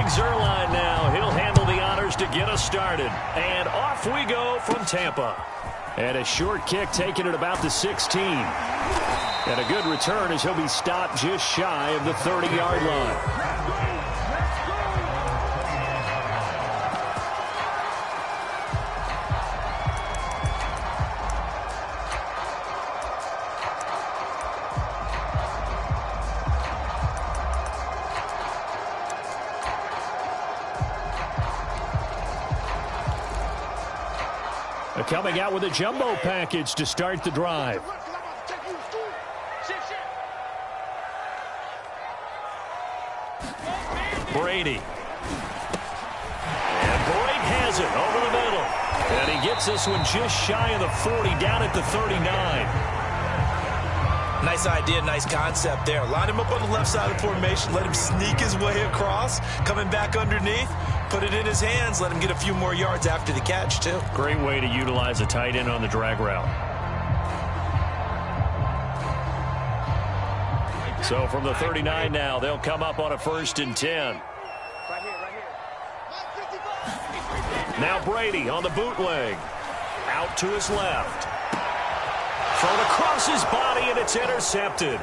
Greg Zuerlein now. He'll handle the honors to get us started. And off we go from Tampa. And a short kick taken at about the 16. And a good return as he'll be stopped just shy of the 30-yard line. Coming out with a jumbo package to start the drive. Brady. And Boyd has it over the middle. And he gets this one just shy of the 40, down at the 39. Nice idea, nice concept there. Line him up on the left side of the formation, let him sneak his way across, coming back underneath, put it in his hands, let him get a few more yards after the catch, too. Great way to utilize a tight end on the drag route. So from the 39 now, they'll come up on a 1st and 10. Now Brady on the bootleg. Out to his left. Thrown across his body, and it's intercepted.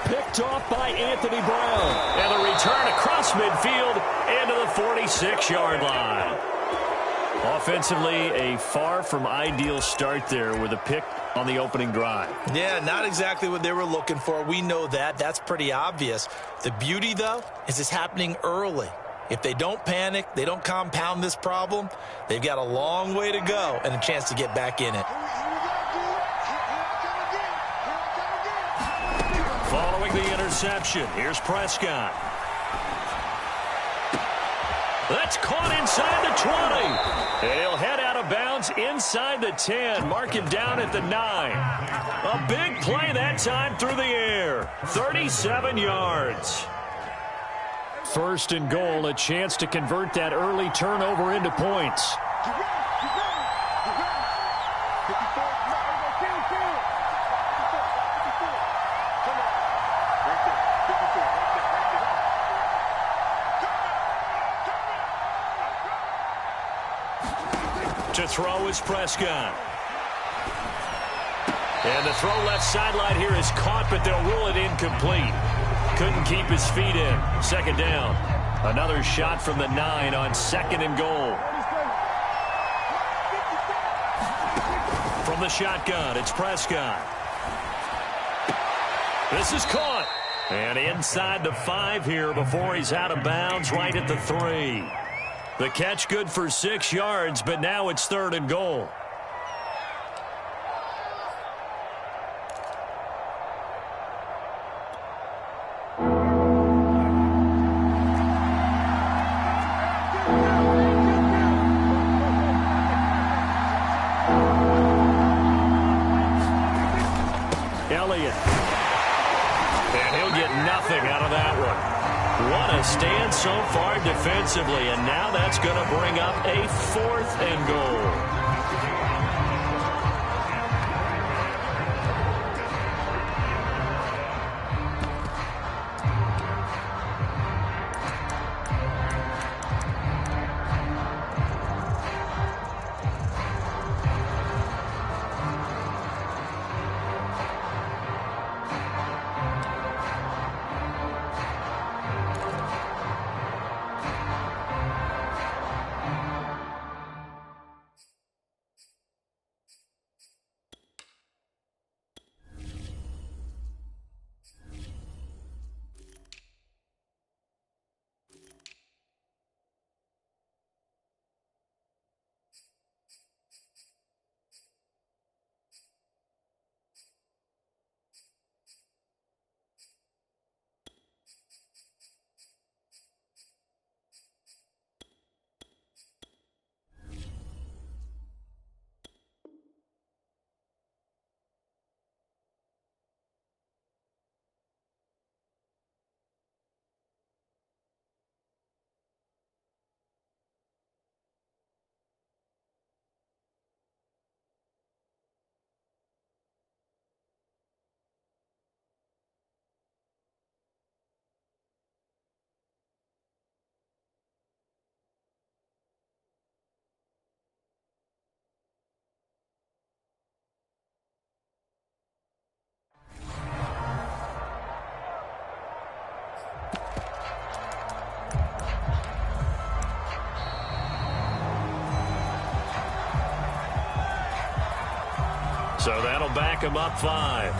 Picked off by Anthony Brown. And the return across midfield into the 46-yard line. Offensively, a far from ideal start there with a pick on the opening drive. Yeah, not exactly what they were looking for. We know that. That's pretty obvious. The beauty, though, is it's happening early. If they don't panic, they don't compound this problem, they've got a long way to go and a chance to get back in it. Following the interception, here's Prescott. That's caught inside the 20. And he'll head out of bounds inside the 10. Mark him down at the 9. A big play that time through the air. 37 yards. 1st and goal, a chance to convert that early turnover into points. To throw is Prescott. And the throw left sideline here is caught, but they'll rule it incomplete. Couldn't keep his feet in. 2nd down. Another shot from the 9 on 2nd and goal. From the shotgun, it's Prescott. This is caught. And inside the 5 here before he's out of bounds, right at the 3. The catch good for 6 yards, but now it's 3rd and goal. Elliott. And he'll get nothing out of that one. What a stand so far defensively, and now that's going to bring up a 4th and goal. So that'll back him up 5.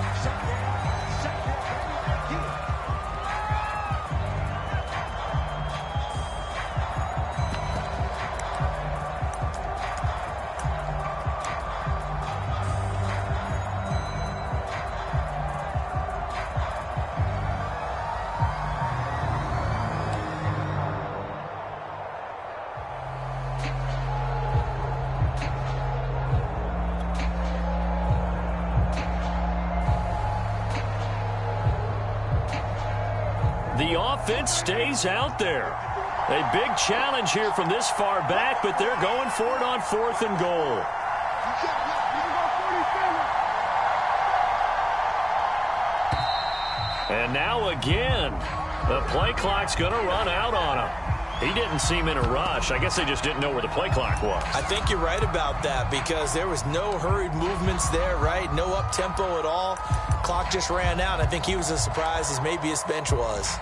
The offense stays out there. A big challenge here from this far back, but they're going for it on 4th and goal. And now again, the play clock's going to run out on him. He didn't seem in a rush. I guess they just didn't know where the play clock was. I think you're right about that because there was no hurried movements there, right? No up-tempo at all. Clock just ran out. I think he was as surprised as maybe his bench was.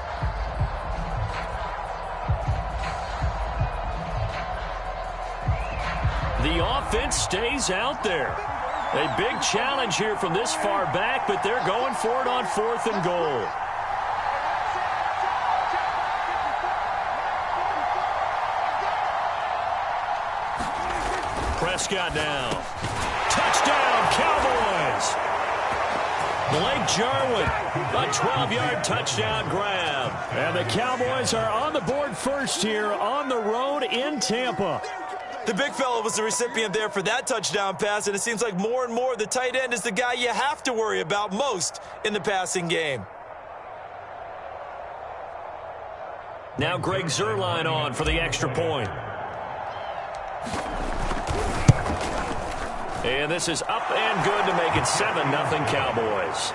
The offense stays out there. A big challenge here from this far back, but they're going for it on 4th and goal. Prescott down. Touchdown, Cowboys. Blake Jarwin, a 12-yard touchdown grab. And the Cowboys are on the board first here on the road in Tampa. The big fella was the recipient there for that touchdown pass, and it seems like more and more the tight end is the guy you have to worry about most in the passing game. Now Greg Zuerlein on for the extra point. And this is up and good to make it 7-0 Cowboys.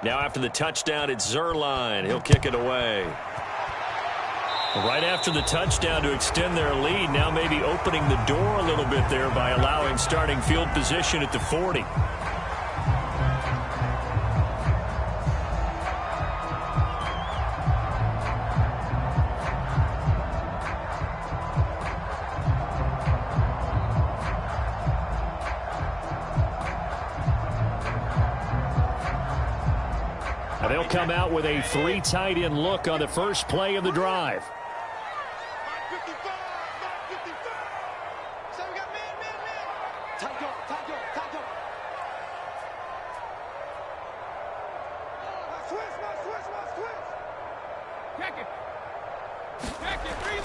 Now after the touchdown, it's Zuerlein. He'll kick it away. Right after the touchdown to extend their lead, now maybe opening the door a little bit there by allowing starting field position at the 40. They'll come out with a 3 tight end look on the first play of the drive.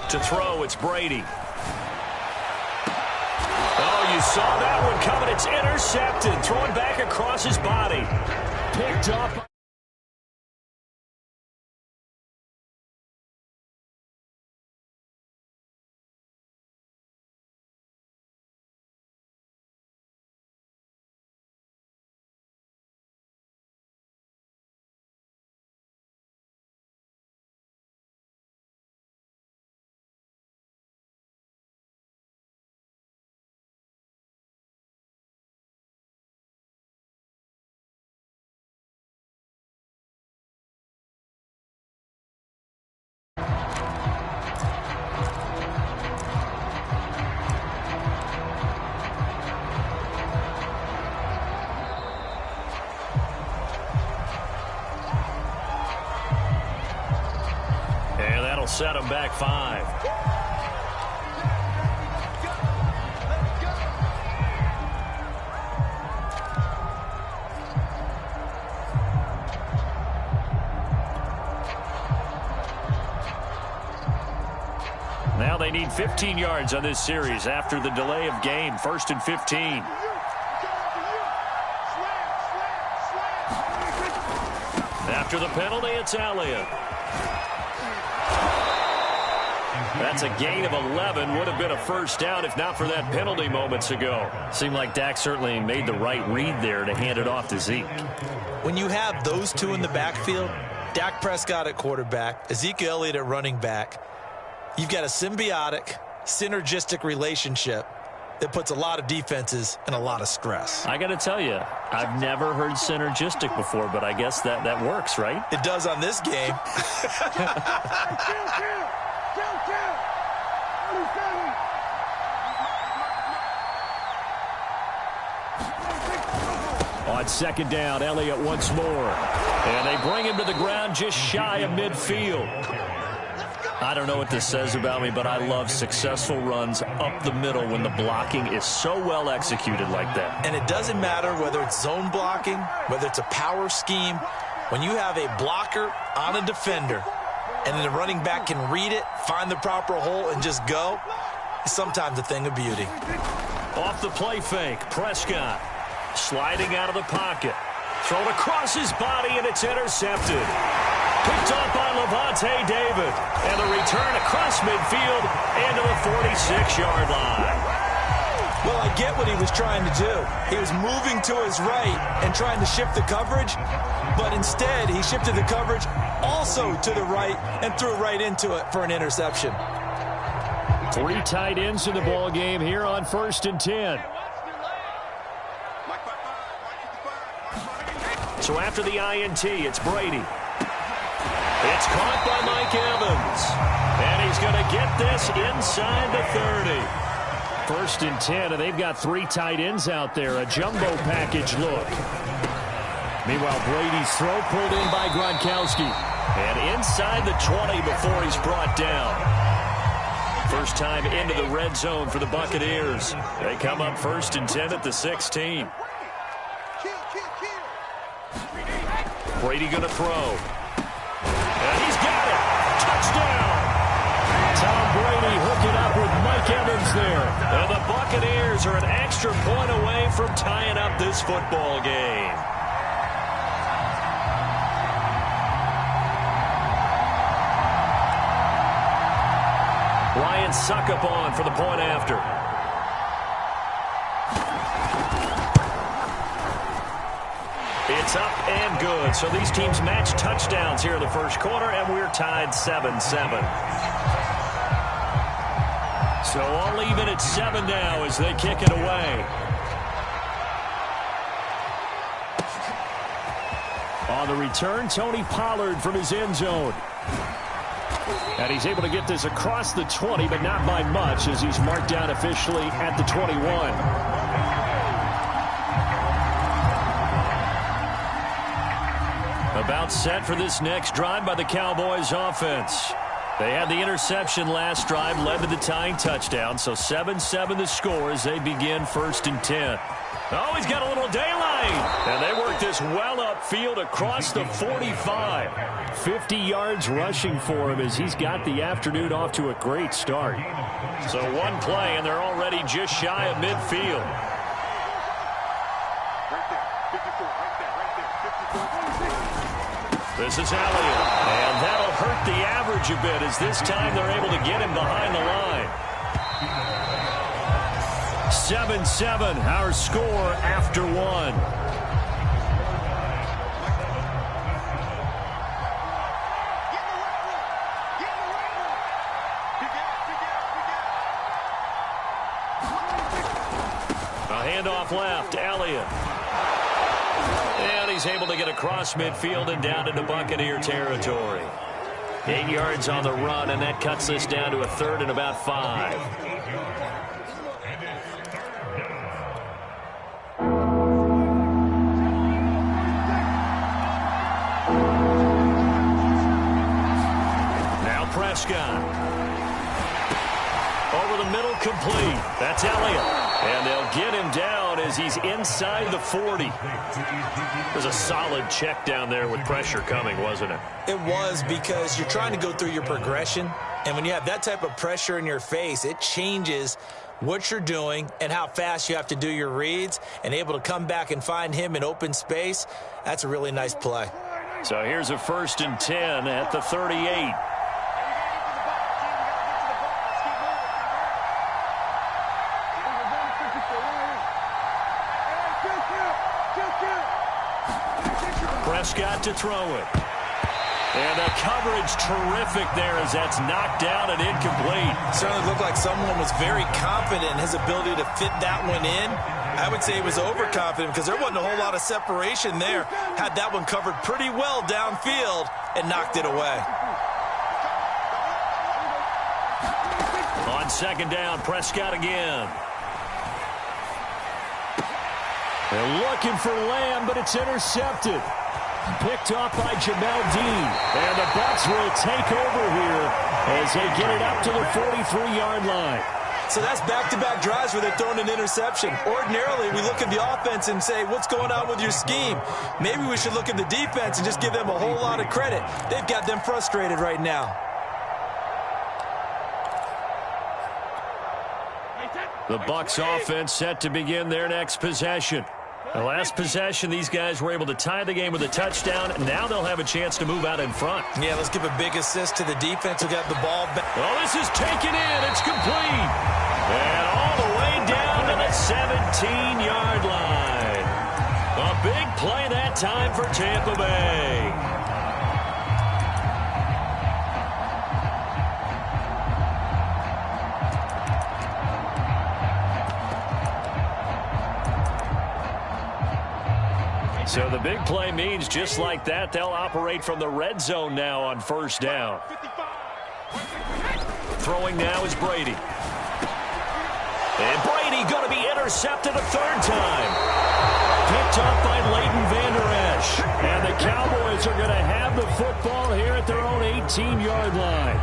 To throw, it's Brady. Oh, you saw that one coming. It's intercepted. Thrown back across his body. Picked up. Set him back 5. Now they they need 15 yards on this series after the delay of game. 1st and 15. After the penalty, it's Elliott. That's a gain of 11. Would have been a first down if not for that penalty moments ago. Seemed like Dak certainly made the right read there to hand it off to Zeke. When you have those two in the backfield, Dak Prescott at quarterback, Ezekiel Elliott at running back, you've got a symbiotic, synergistic relationship that puts a lot of defenses in a lot of stress. I got to tell you, I've never heard synergistic before, but I guess that works, right? It does on this game. On 2nd down, Elliott once more. And they bring him to the ground just shy of midfield. I don't know what this says about me, but I love successful runs up the middle when the blocking is so well executed like that. And it doesn't matter whether it's zone blocking, whether it's a power scheme. When you have a blocker on a defender and then the running back can read it, find the proper hole, and just go, it's sometimes a thing of beauty. Off the play fake, Prescott sliding out of the pocket. Thrown across his body, and it's intercepted. Picked off by Levante David. And the return across midfield into the 46-yard line. Well, I get what he was trying to do. He was moving to his right and trying to shift the coverage, but instead he shifted the coverage also to the right and threw right into it for an interception. 3 tight ends in the ball game here on 1st and 10. So after the INT, it's Brady. It's caught by Mike Evans. And he's going to get this inside the 30. 1st and 10, and they've got 3 tight ends out there. A jumbo package look. Meanwhile, Brady's throw pulled in by Gronkowski. And inside the 20 before he's brought down. First time into the red zone for the Buccaneers. They come up 1st and 10 at the 16. Brady going to throw. And he's got it. Touchdown. Tom Brady hooking up with Mike Evans there. And the Buccaneers are an extra point away from tying up this football game. Ryan Suckup on for the point after. It's up and good. So these teams match touchdowns here in the first quarter, and we're tied 7-7. So all even at 7 now as they kick it away. On the return, Tony Pollard from his end zone. And he's able to get this across the 20, but not by much as he's marked down officially at the 21. About set for this next drive by the Cowboys offense. They had the interception last drive, led to the tying touchdown, so 7-7 the score as they begin 1st and 10. Oh, he's got a little daylight. And they work this well upfield across the 45. 50 yards rushing for him as he's got the afternoon off to a great start. So one play, and they're already just shy of midfield. This is Elliott, and that'll hurt the average a bit as this time they're able to get him behind the line. 7-7, our score after 1. A handoff left, Elliott. And he's able to get across midfield and down into Buccaneer territory. 8 yards on the run, and that cuts this down to a 3rd and about 5. Now Prescott. Over the middle, complete. That's Elliott. And they'll get him down as he's inside the 40. There's a solid check down there with pressure coming, wasn't it? It was, because you're trying to go through your progression, And when you have that type of pressure in your face, it changes what you're doing and how fast you have to do your reads, and able to come back and find him in open space. That's a really nice play. So here's a 1st and 10 at the 38. Prescott to throw it. And the coverage terrific there as that's knocked down and incomplete. Certainly looked like someone was very confident in his ability to fit that one in. I would say he was overconfident because there wasn't a whole lot of separation there. Had that one covered pretty well downfield and knocked it away. On 2nd down, Prescott again. They're looking for Lamb, but it's intercepted. Picked off by Jamel Dean. And the Bucs will take over here as they get it up to the 43-yard line. So that's back-to-back drives where they're throwing an interception. Ordinarily, we look at the offense and say, what's going on with your scheme? Maybe we should look at the defense and just give them a whole lot of credit. They've got them frustrated right now. The Bucs offense set to begin their next possession. The last possession, these guys were able to tie the game with a touchdown. Now they'll have a chance to move out in front. Yeah, let's give a big assist to the defense who got the ball back. Well, this is taken in. It's complete. And all the way down to the 17-yard line. A big play that time for Tampa Bay. So the big play means just like that, they'll operate from the red zone now on 1st down. Throwing now is Brady. And Brady going to be intercepted a 3rd time. Picked up by Leighton Vander Esch. And the Cowboys are going to have the football here at their own 18-yard line.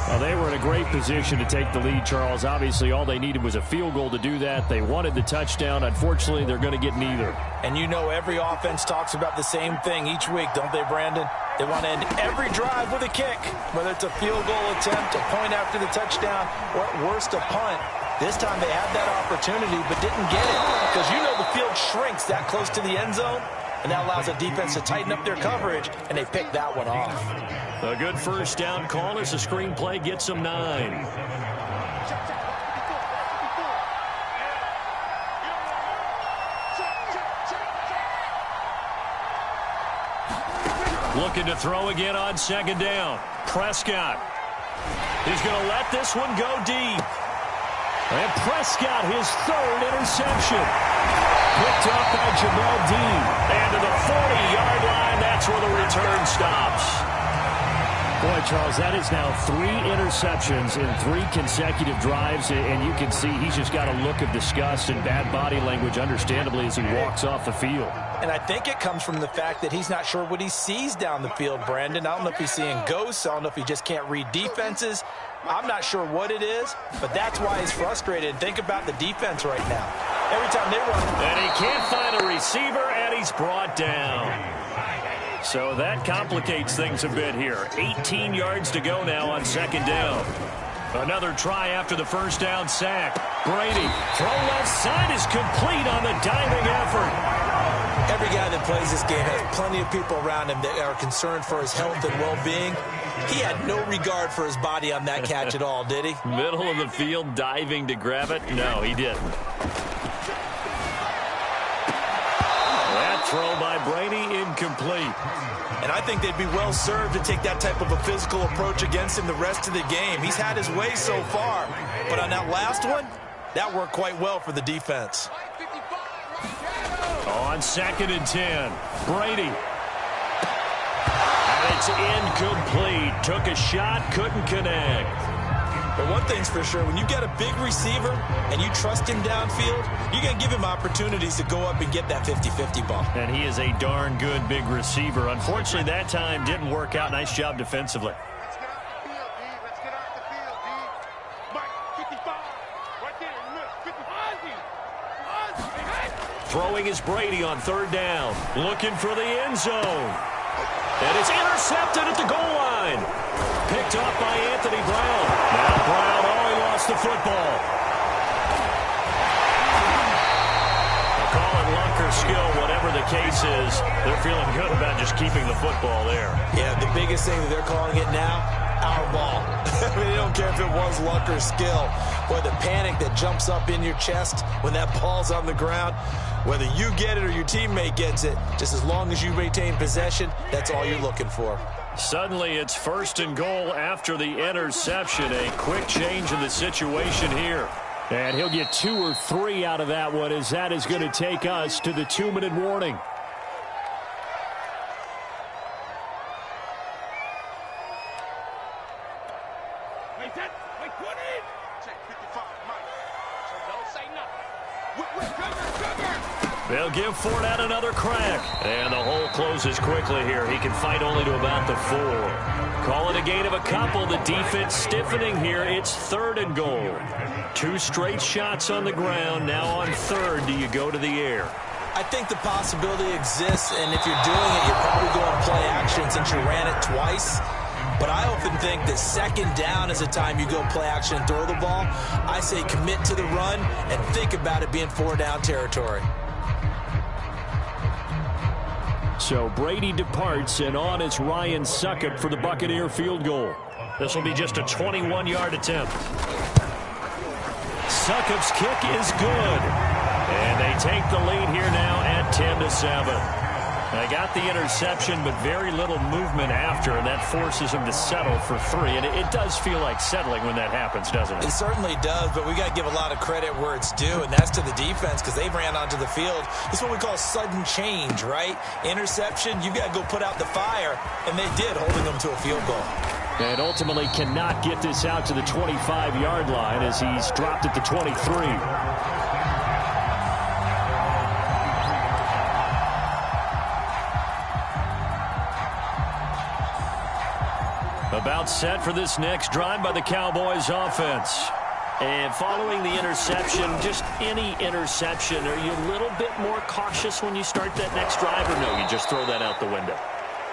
Well, they were in a great position to take the lead, Charles. Obviously, all they needed was a field goal to do that. They wanted the touchdown. Unfortunately, they're going to get neither. And you know every offense talks about the same thing each week, don't they, Brandon? They want to end every drive with a kick, whether it's a field goal attempt, a point after the touchdown, or at worst, a punt. This time they had that opportunity but didn't get it because you know the field shrinks that close to the end zone, and that allows the defense to tighten up their coverage, and they pick that one off. A good 1st down call as the screenplay gets them 9. Looking to throw again on 2nd down. Prescott. He's going to let this one go deep. And Prescott, his 3rd interception. Picked up by Jamel Dean. And to the 40-yard line, that's where the return stops. Boy, Charles, that is now 3 interceptions in 3 consecutive drives, and you can see he's just got a look of disgust and bad body language, understandably, as he walks off the field. And I think it comes from the fact that he's not sure what he sees down the field, Brandon. I don't know if he's seeing ghosts. I don't know if he just can't read defenses. I'm not sure what it is, but that's why he's frustrated. Think about the defense right now. Every time they run. And he can't find a receiver, and he's brought down. So that complicates things a bit here. 18 yards to go now on 2nd down. Another try after the 1st down sack. Brady, throw left side is complete on the diving effort. Every guy that plays this game has plenty of people around him that are concerned for his health and well-being. He had no regard for his body on that catch at all, did he? Middle of the field, diving to grab it? No, he didn't. That throw by Brady, incomplete. And I think they'd be well served to take that type of a physical approach against him the rest of the game. He's had his way so far. But on that last one, that worked quite well for the defense. On 2nd and 10, Brady. And it's incomplete. Took a shot, couldn't connect. But one thing's for sure, when you get a big receiver and you trust him downfield, you're going to give him opportunities to go up and get that 50-50 ball. And he is a darn good big receiver. Unfortunately, that time didn't work out. Nice job defensively. Let's get off the field, D. Let's get off the field, D. Mike, 55. Right there. Look, 55. Throwing is Brady on 3rd down. Looking for the end zone. And it's intercepted at the goal line. Picked off by Anthony Brown. Now Brown, he lost the football. They'll call it luck or skill, whatever the case is. They're feeling good about just keeping the football there. Yeah, the biggest thing that they're calling it now, our ball. I mean, they don't care if it was luck or skill. Boy, the panic that jumps up in your chest when that ball's on the ground, whether you get it or your teammate gets it, just as long as you retain possession, that's all you're looking for. Suddenly it's 1st and goal after the interception. A quick change in the situation here. And he'll get 2 or 3 out of that one, as that is going to take us to the 2-minute warning. They'll give Fournette another crack. And the hole closes quickly here. He can fight only to about the 4. Call it a gain of a couple. The defense stiffening here. It's 3rd and goal. 2 straight shots on the ground. Now on 3rd, do you go to the air? I think the possibility exists, and if you're doing it, you're probably going play action since you ran it twice. But I often think that 2nd down is a time you go play action and throw the ball. I say commit to the run and think about it being 4-down territory. So Brady departs, and on is Ryan Succop for the Buccaneer field goal. This will be just a 21-yard attempt. Succop's kick is good. And they take the lead here now at 10-7. They got the interception, but very little movement after, and that forces them to settle for 3. And it does feel like settling when that happens, doesn't it? It certainly does, but we got to give a lot of credit where it's due, and that's to the defense because they ran onto the field. This is what we call sudden change, right? Interception, you've got to go put out the fire, and they did, holding them to a field goal. And ultimately cannot get this out to the 25-yard line as he's dropped at the 23. About set for this next drive by the Cowboys offense. And following the interception, just any interception, are you a little bit more cautious when you start that next drive, or no, you just throw that out the window?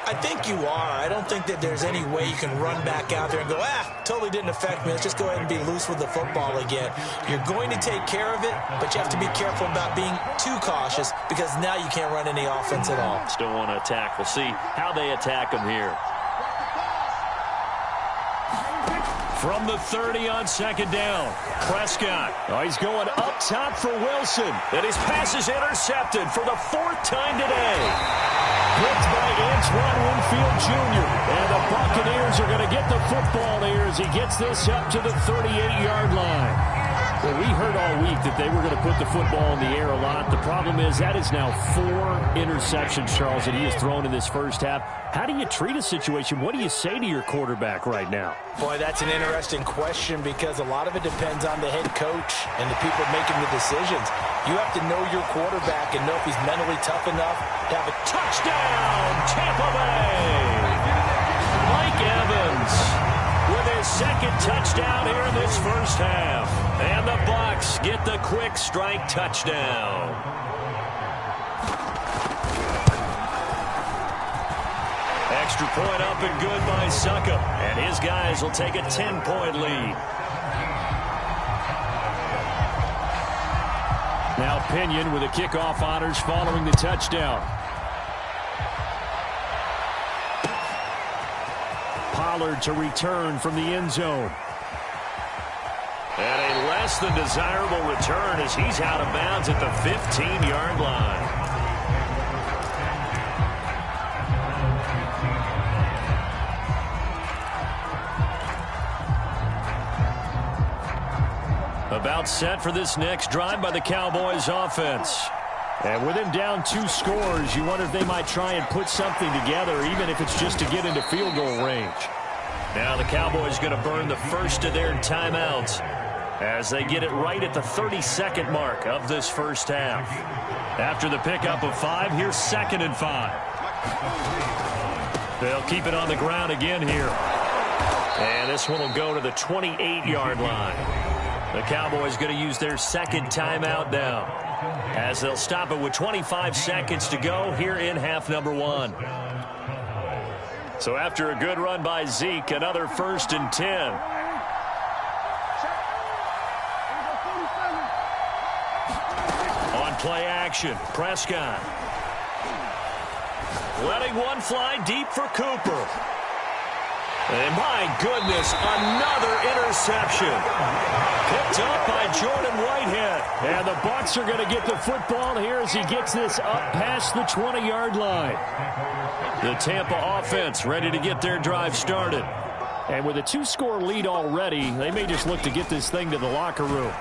I think you are. I don't think that there's any way you can run back out there and go, totally didn't affect me. Let's just go ahead and be loose with the football again. You're going to take care of it, but you have to be careful about being too cautious because now you can't run any offense at all. Still want to attack. We'll see how they attack them here. From the 30 on 2nd down, Prescott. He's going up top for Wilson. And his pass is intercepted for the 4th time today. Picked by Antoine Winfield Jr. And the Buccaneers are going to get the football here as he gets this up to the 38-yard line. Well, we heard all week that they were going to put the football in the air a lot. The problem is that is now 4 interceptions, Charles, that he has thrown in this first half. How do you treat a situation? What do you say to your quarterback right now? Boy, that's an interesting question because a lot of it depends on the head coach and the people making the decisions. You have to know your quarterback and know if he's mentally tough enough to have a touchdown, Tampa Bay. Mike Evans with his 2nd touchdown here in this first half. And the Bucs get the quick strike touchdown. Extra point up and good by Succop. And his guys will take a 10-point lead. Now Pinion with the kickoff honors following the touchdown. Pollard to return from the end zone. And a less than desirable return as he's out of bounds at the 15-yard line. About set for this next drive by the Cowboys offense. And with him down 2 scores, you wonder if they might try and put something together, even if it's just to get into field goal range. Now the Cowboys going to burn the first of their timeouts as they get it right at the 32nd mark of this first half. After the pickup of 5, here's 2nd and 5. They'll keep it on the ground again here. And this one will go to the 28-yard line. The Cowboys going to use their 2nd timeout now as they'll stop it with 25 seconds to go here in half number 1. So after a good run by Zeke, another 1st and 10. On play action, Prescott. Letting one fly deep for Cooper. And my goodness, another interception. Picked up by Jordan Whitehead. And the Bucs are going to get the football here as he gets this up past the 20-yard line. The Tampa offense ready to get their drive started. And with a 2-score lead already, they may just look to get this thing to the locker room.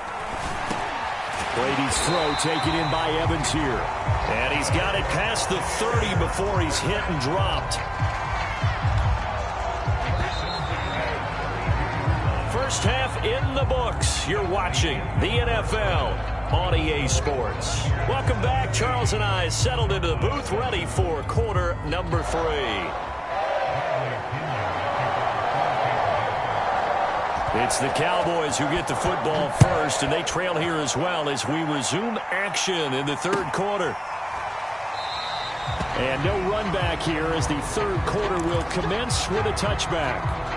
Brady's throw taken in by Evans here. And he's got it past the 30 before he's hit and dropped. First half in the books. You're watching the NFL on EA Sports. Welcome back. Charles and I settled into the booth, ready for quarter number 3. It's the Cowboys who get the football first, and they trail here as well as we resume action in the 3rd quarter. And no run back here as the 3rd quarter will commence with a touchback.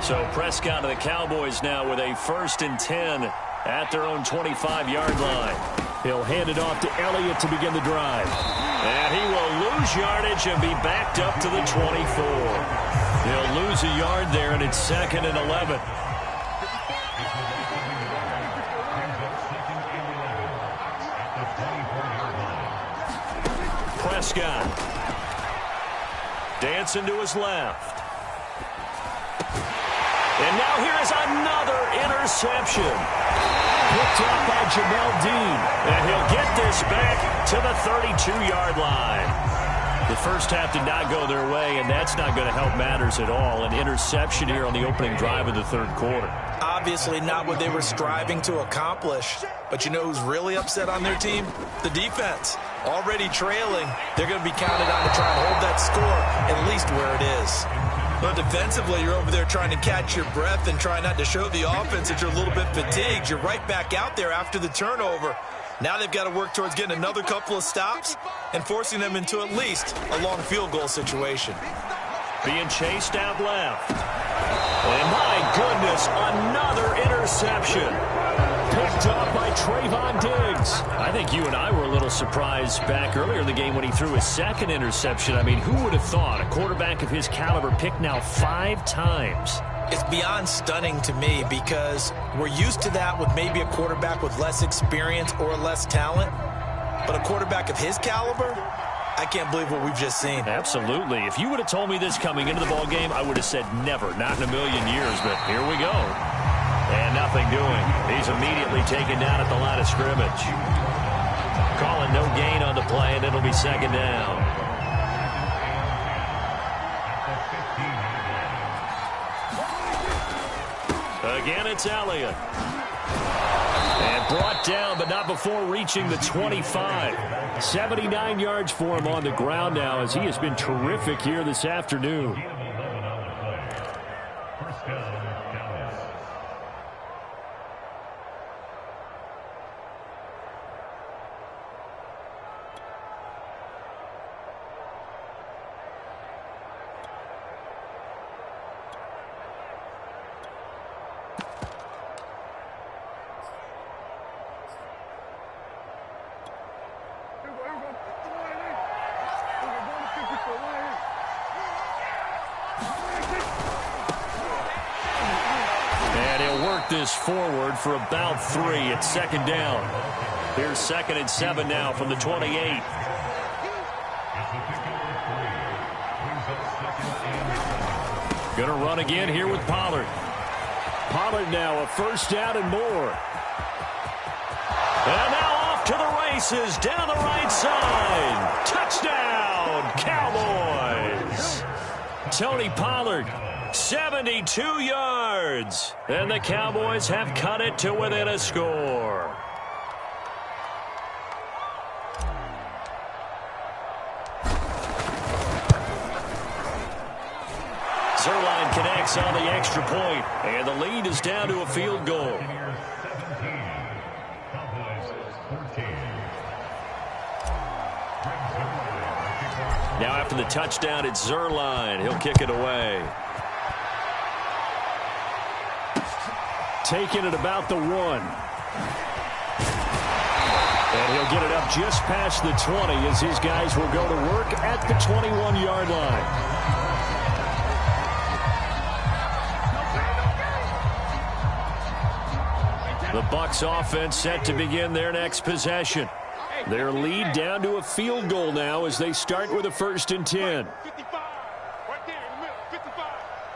So Prescott of the Cowboys now with a 1st and 10 at their own 25-yard line. He'll hand it off to Elliott to begin the drive. And he will lose yardage and be backed up to the 24. He'll lose a yard there, and it's 2nd and 11. Prescott. Dancing to his left. And now here is another interception. Picked up by Jamel Dean. And he'll get this back to the 32-yard line. The first half did not go their way, and that's not going to help matters at all. An interception here on the opening drive of the 3rd quarter. Obviously not what they were striving to accomplish. But you know who's really upset on their team? The defense. Already trailing, they're going to be counted on to try and hold that score at least where it is. But defensively, you're over there trying to catch your breath and try not to show the offense that you're a little bit fatigued. You're right back out there after the turnover. Now they've got to work towards getting another couple of stops and forcing them into at least a long field goal situation. Being chased out left. And my goodness, another interception. Picked up by Trayvon Diggs. I think you and I were a little surprised back earlier in the game when he threw his 2nd interception. I mean, who would have thought a quarterback of his caliber picked now 5 times? It's beyond stunning to me because we're used to that with maybe a quarterback with less experience or less talent. But a quarterback of his caliber, I can't believe what we've just seen. Absolutely. If you would have told me this coming into the ball game, I would have said never, not in a million years. But here we go. And nothing doing. He's immediately taken down at the line of scrimmage. Calling no gain on the play, and it'll be 2nd down. Again, it's Elliott. And brought down, but not before reaching the 25. 79 yards for him on the ground now as he has been terrific here this afternoon. This forward for about 3 at 2nd down. Here's 2nd and 7 now from the 28. Gonna run again here with Pollard. Pollard now a 1st down and more. And now off to the races down the right side. Touchdown, Cowboys. Tony Pollard. 72 yards. And the Cowboys have cut it to within a score. Zerline connects mistakes on the extra point, and the lead is down to a field goal. Now after the touchdown, it's Zerline. He'll kick it away. Taking it about the 1. And he'll get it up just past the 20 as his guys will go to work at the 21-yard line. The Bucs offense set to begin their next possession. Their lead down to a field goal now as they start with a 1st and 10. 55. Right there in the middle. 55.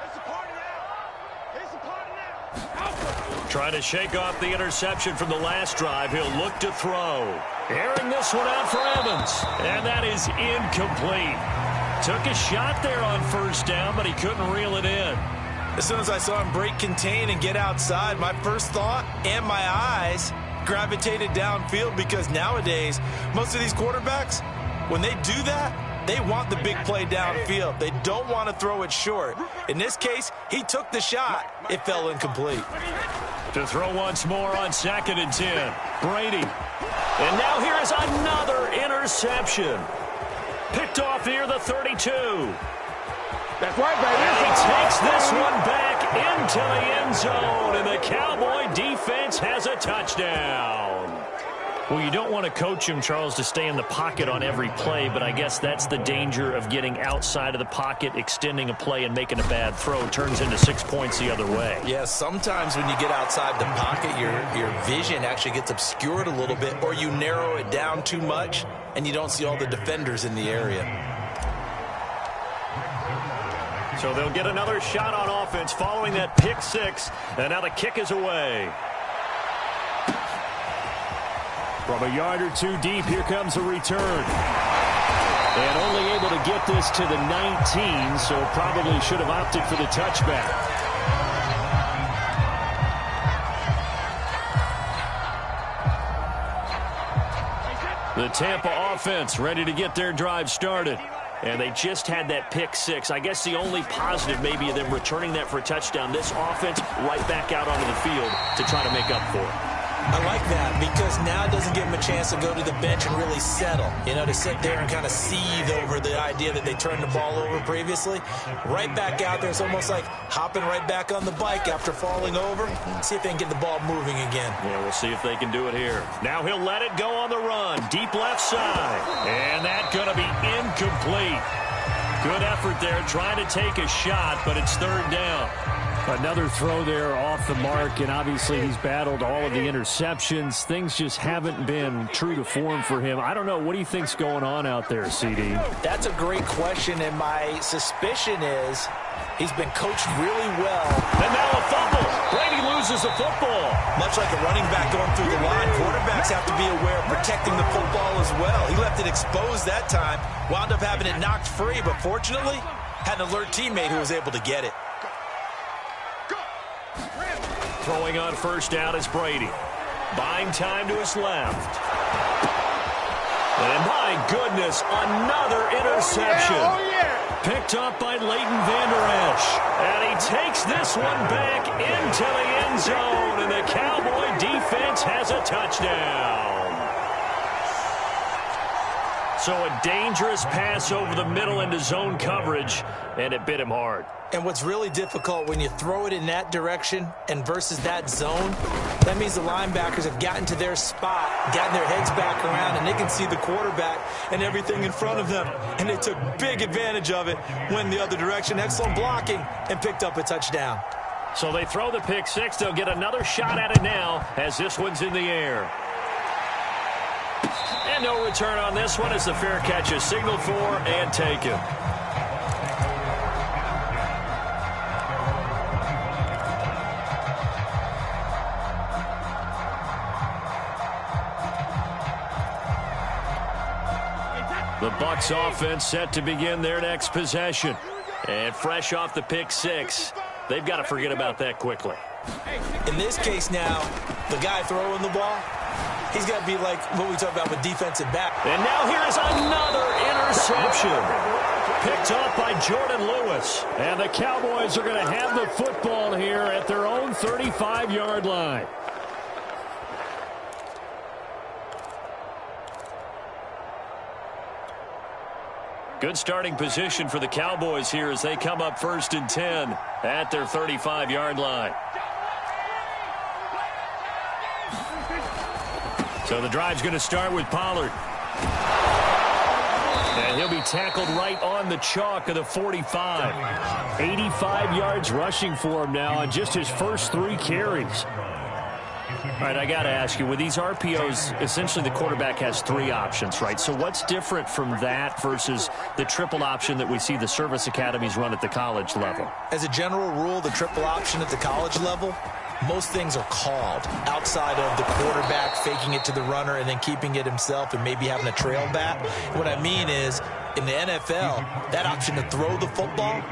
It's a party now. It's a party now. Trying to shake off the interception from the last drive. He'll look to throw. Airing this one out for Evans. And that is incomplete. Took a shot there on 1st down, but he couldn't reel it in. As soon as I saw him break contain and get outside, my first thought and my eyes gravitated downfield, because nowadays, most of these quarterbacks, when they do that, they want the big play downfield. They don't want to throw it short. In this case, he took the shot. It fell incomplete. To throw once more on 2nd and 10. Brady. And now here is another interception. Picked off near the 32. That's right, baby. And he takes this one back into the end zone, and the Cowboy defense has a touchdown. Well, you don't want to coach him, Charles, to stay in the pocket on every play, but I guess that's the danger of getting outside of the pocket, extending a play, and making a bad throw. Turns into 6 points the other way. Yeah, sometimes when you get outside the pocket, your vision actually gets obscured a little bit, or you narrow it down too much, and you don't see all the defenders in the area. So they'll get another shot on offense following that pick 6, and now the kick is away. From a yard or 2 deep, here comes a return. And only able to get this to the 19, so probably should have opted for the touchback. The Tampa offense ready to get their drive started. And they just had that pick 6. I guess the only positive maybe of them returning that for a touchdown. This offense right back out onto the field to try to make up for it. I like that, because now it doesn't give them a chance to go to the bench and really settle. You know, to sit there and kind of seethe over the idea that they turned the ball over previously. Right back out there. It's almost like hopping right back on the bike after falling over. See if they can get the ball moving again. Yeah, we'll see if they can do it here. Now he'll let it go on the run. Deep left side. And that's going to be incomplete. Good effort there, trying to take a shot, but it's 3rd down. Another throw there off the mark, and obviously he's battled all of the interceptions. Things just haven't been true to form for him. I don't know. What do you think's going on out there, CD? That's a great question, and my suspicion is he's been coached really well. And now a fumble. Brady loses the football. Much like a running back going through the line, quarterbacks have to be aware of protecting the football as well. He left it exposed that time, wound up having it knocked free, but fortunately had an alert teammate who was able to get it. Throwing on 1st down is Brady. Buying time to his left. And my goodness, another interception. Oh, yeah. Picked up by Leighton Vander Esch. And he takes this one back into the end zone. And the Cowboy defense has a touchdown. So a dangerous pass over the middle into zone coverage, and it bit him hard. And what's really difficult when you throw it in that direction and versus that zone, that means the linebackers have gotten to their spot, gotten their heads back around, and they can see the quarterback and everything in front of them. And they took big advantage of it, went the other direction, excellent blocking, and picked up a touchdown. So they throw the pick 6. They'll get another shot at it now as this one's in the air. And no return on this one as the fair catch is signaled for and taken. The Bucs offense set to begin their next possession. And fresh off the pick 6, they've got to forget about that quickly. In this case now, the guy throwing the ball, he's got to be like what we talk about with defensive back. And now here is another interception. Picked off by Jordan Lewis. And the Cowboys are going to have the football here at their own 35-yard line. Good starting position for the Cowboys here as they come up 1st and 10 at their 35-yard line. So the drive's going to start with Pollard. And he'll be tackled right on the chalk of the 45. 85 yards rushing for him now on just his first 3 carries. All right, I got to ask you, with these RPOs, essentially the quarterback has 3 options, right? So what's different from that versus the triple option that we see the service academies run at the college level? As a general rule, the triple option at the college level, most things are called outside of the quarterback faking it to the runner and then keeping it himself and maybe having a trail back. What I mean is, in the NFL, that option to throw the football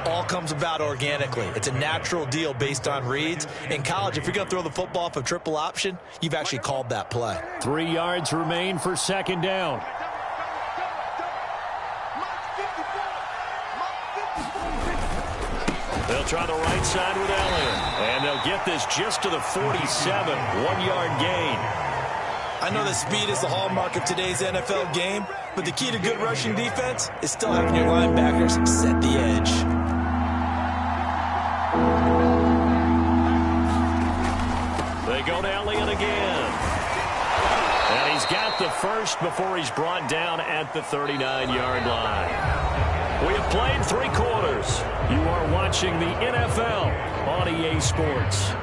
all comes about organically. It's a natural deal based on reads. In college, if you're going to throw the football off a triple option, you've actually called that play. 3 yards remain for 2nd down. They'll try the right side with Elliott. And they'll get this just to the 47. 1-yard gain. I know that speed is the hallmark of today's NFL game, but the key to good rushing defense is still having your linebackers set the edge. They go to Elliott again. And he's got the first before he's brought down at the 39-yard line. We have played 3 quarters. You are watching the NFL on EA Sports.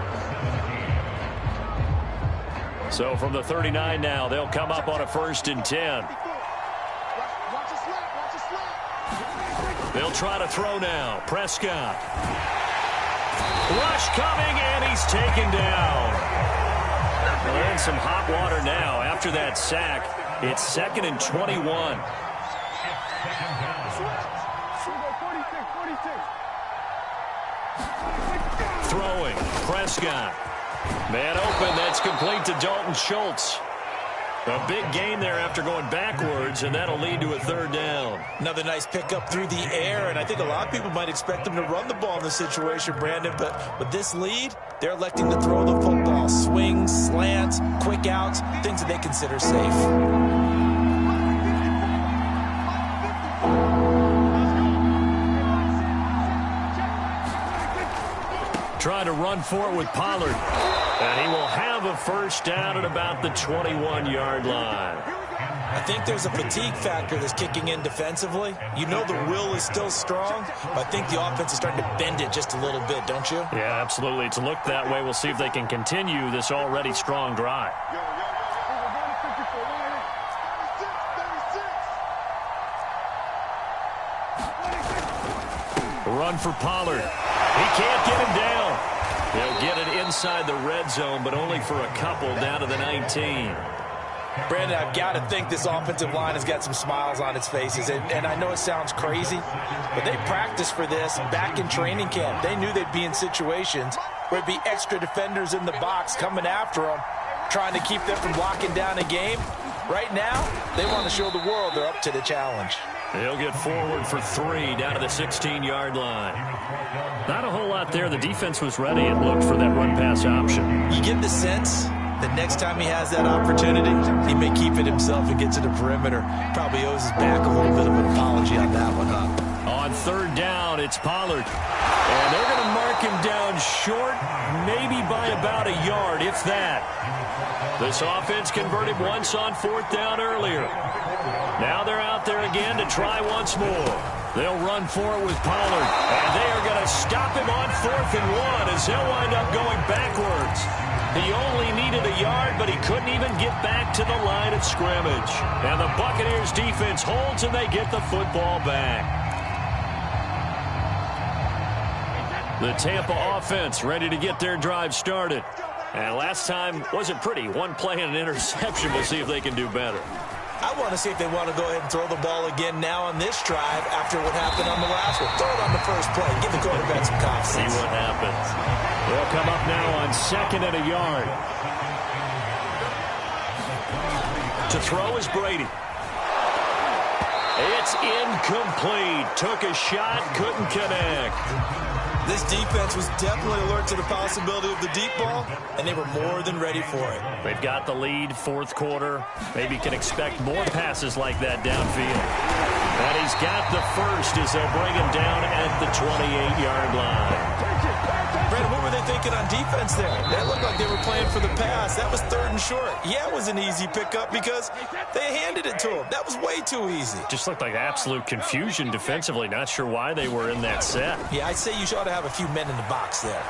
So from the 39 now, they'll come up on a 1st and 10. They'll try to throw now. Prescott. Rush coming, and he's taken down. Well, they're in some hot water now. After that sack, it's 2nd and 21. Throwing. Prescott. Man open. That's complete to Dalton Schultz. A big gain there after going backwards, and that'll lead to a 3rd down. Another nice pickup through the air, and I think a lot of people might expect them to run the ball in this situation, Brandon, but with this lead, they're electing to throw the football. Swings, slants, quick outs, things that they consider safe. Trying to run for it with Pollard. And he will have a 1st down at about the 21-yard line. I think there's a fatigue factor that's kicking in defensively. You know the will is still strong, but I think the offense is starting to bend it just a little bit, don't you? Yeah, absolutely. It's looked that way. We'll see if they can continue this already strong drive. Run for Pollard. He can't get him down. They'll get it inside the red zone, but only for a couple down to the 19. Brandon, I've got to think this offensive line has got some smiles on its faces. And I know it sounds crazy, but they practiced for this back in training camp. They knew they'd be in situations where it'd be extra defenders in the box coming after them, trying to keep them from locking down a game. Right now, they want to show the world they're up to the challenge. They'll get forward for 3 down to the 16-yard line. Not a whole lot there. The defense was ready and looked for that run-pass option. You get the sense that next time he has that opportunity, he may keep it himself and get to the perimeter. Probably owes his back a little bit of an apology on that one, huh? On 3rd down, it's Pollard. And they're going to mark him down short, maybe by about a yard, if that. This offense converted once on 4th down earlier. Now they're out there again to try once more. They'll run for it with Pollard. And they are going to stop him on 4th and 1 as they'll wind up going backwards. He only needed a yard, but he couldn't even get back to the line of scrimmage. And the Buccaneers defense holds and they get the football back. The Tampa offense ready to get their drive started. And last time wasn't pretty. 1 play and an interception. We'll see if they can do better. I want to see if they want to go ahead and throw the ball again now on this drive after what happened on the last one. Throw it on the first play. Give the quarterback some confidence. See what happens. They'll come up now on 2nd and a yard. To throw is Brady. It's incomplete. Took a shot, couldn't connect. This defense was definitely alert to the possibility of the deep ball, and they were more than ready for it. They've got the lead, fourth quarter. Maybe can expect more passes like that downfield. And he's got the first as they'll bring him down at the 28-yard line. Brandon, what were they thinking on defense there? That looked like they were playing for the pass. That was 3rd and short. Yeah, it was an easy pickup because they handed it to him. That was way too easy. Just looked like absolute confusion defensively. Not sure why they were in that set. Yeah, I'd say you ought to have a few men in the box there.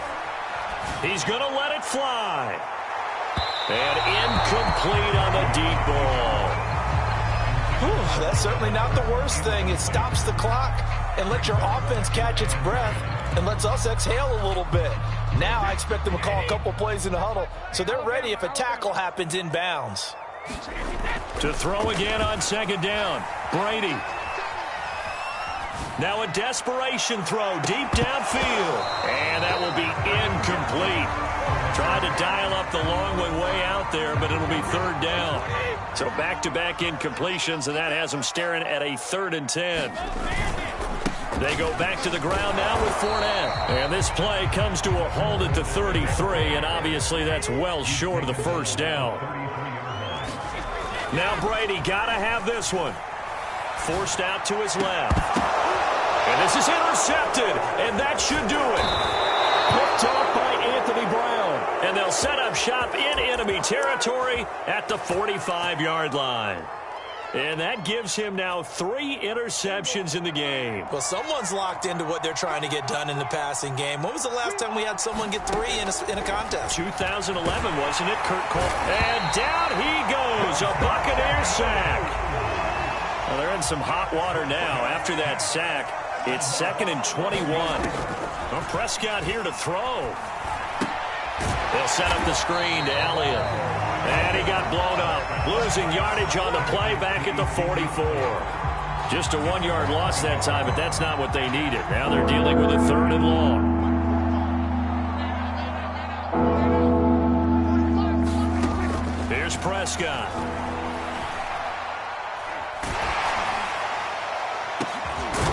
He's going to let it fly. And incomplete on the deep ball. Whew, that's certainly not the worst thing. It stops the clock and lets your offense catch its breath and lets us exhale a little bit. Now I expect them to call a couple plays in the huddle, so they're ready if a tackle happens inbounds. To throw again on 2nd down, Brady. Now a desperation throw deep downfield. And that will be incomplete. Tried to dial up the long way out there, but it'll be 3rd down. So back-to-back incompletions, and that has them staring at a 3rd and 10. They go back to the ground now with Fournette. And this play comes to a halt at the 33, and obviously that's well short of the 1st down. Now Brady got to have this one. Forced out to his left. And this is intercepted, and that should do it. Picked off by Anthony Brown. And they'll set up shop in enemy territory at the 45-yard line. And that gives him now 3 interceptions in the game. Well, someone's locked into what they're trying to get done in the passing game. When was the last time we had someone get 3 in a contest? 2011, wasn't it, Kurt Cole? And down he goes, a Buccaneer sack. Well, they're in some hot water now. After that sack, it's 2nd and 21. Well, Prescott here to throw. They'll set up the screen to Elliott. And he got blown up, losing yardage on the play back at the 44. Just a 1-yard loss that time, but that's not what they needed. Now they're dealing with a 3rd and long. Here's Prescott.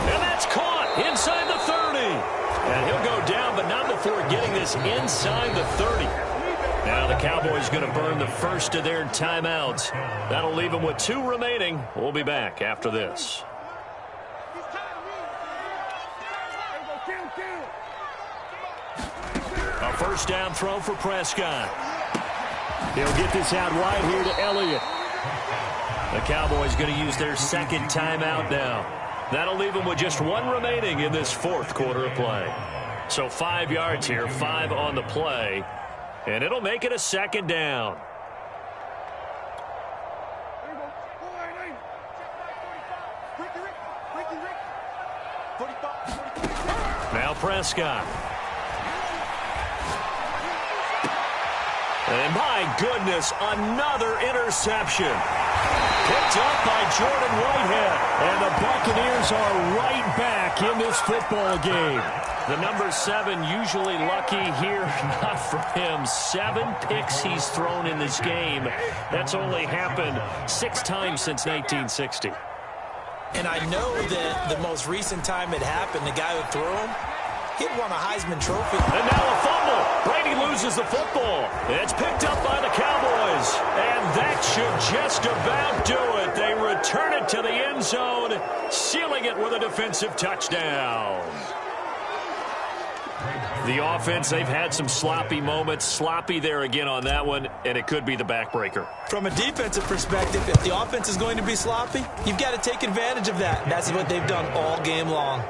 And that's caught inside the 30. And he'll go down, but not before getting this inside the 30. Now the Cowboys going to burn the first of their timeouts. That'll leave them with 2 remaining. We'll be back after this. A 1st down throw for Prescott. He'll get this out wide here to Elliott. The Cowboys going to use their 2nd timeout now. That'll leave them with just 1 remaining in this 4th quarter of play. So 5 yards here, 5 on the play. And it'll make it a 2nd down. Now Prescott. And my goodness, another interception. Picked up by Jordan Whitehead. And the Buccaneers are right back in this football game. The number 7 usually lucky here, not for him. 7 picks he's thrown in this game. That's only happened 6 times since 1960. And I know that the most recent time it happened, the guy who threw him, he'd won a Heisman Trophy. And now a fumble. Brady loses the football. It's picked up by the Cowboys. And that should just about do it. They return it to the end zone, sealing it with a defensive touchdown. The offense, they've had some sloppy moments. Sloppy there again on that one, and it could be the backbreaker. From a defensive perspective, if the offense is going to be sloppy, you've got to take advantage of that. That's what they've done all game long.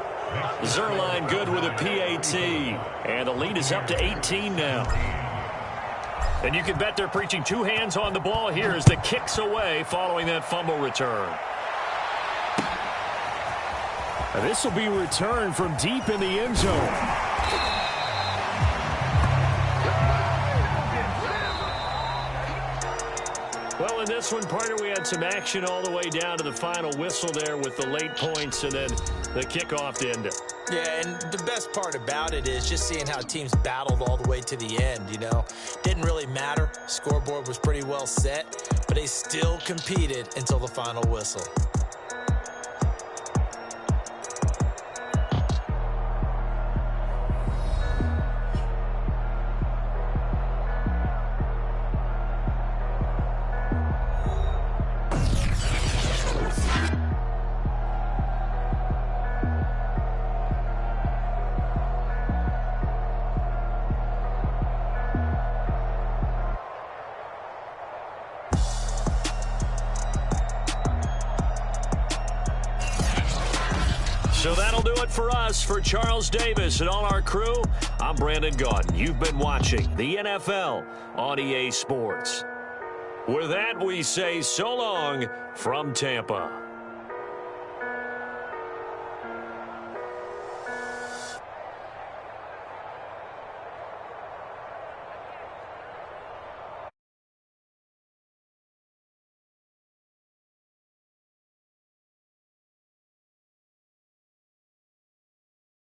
Zerline good with a PAT, and the lead is up to 18 now. And you can bet they're preaching 2 hands on the ball here as the kick's away following that fumble return. And this will be returned from deep in the end zone. Well, in this one, partner, we had some action all the way down to the final whistle there with the late points and then the kickoff to end it. Yeah, and the best part about it is just seeing how teams battled all the way to the end, you know. Didn't really matter. Scoreboard was pretty well set, but they still competed until the final whistle. So that'll do it for us. For Charles Davis and all our crew, I'm Brandon Gaudin. You've been watching the NFL on EA Sports. With that, we say so long from Tampa.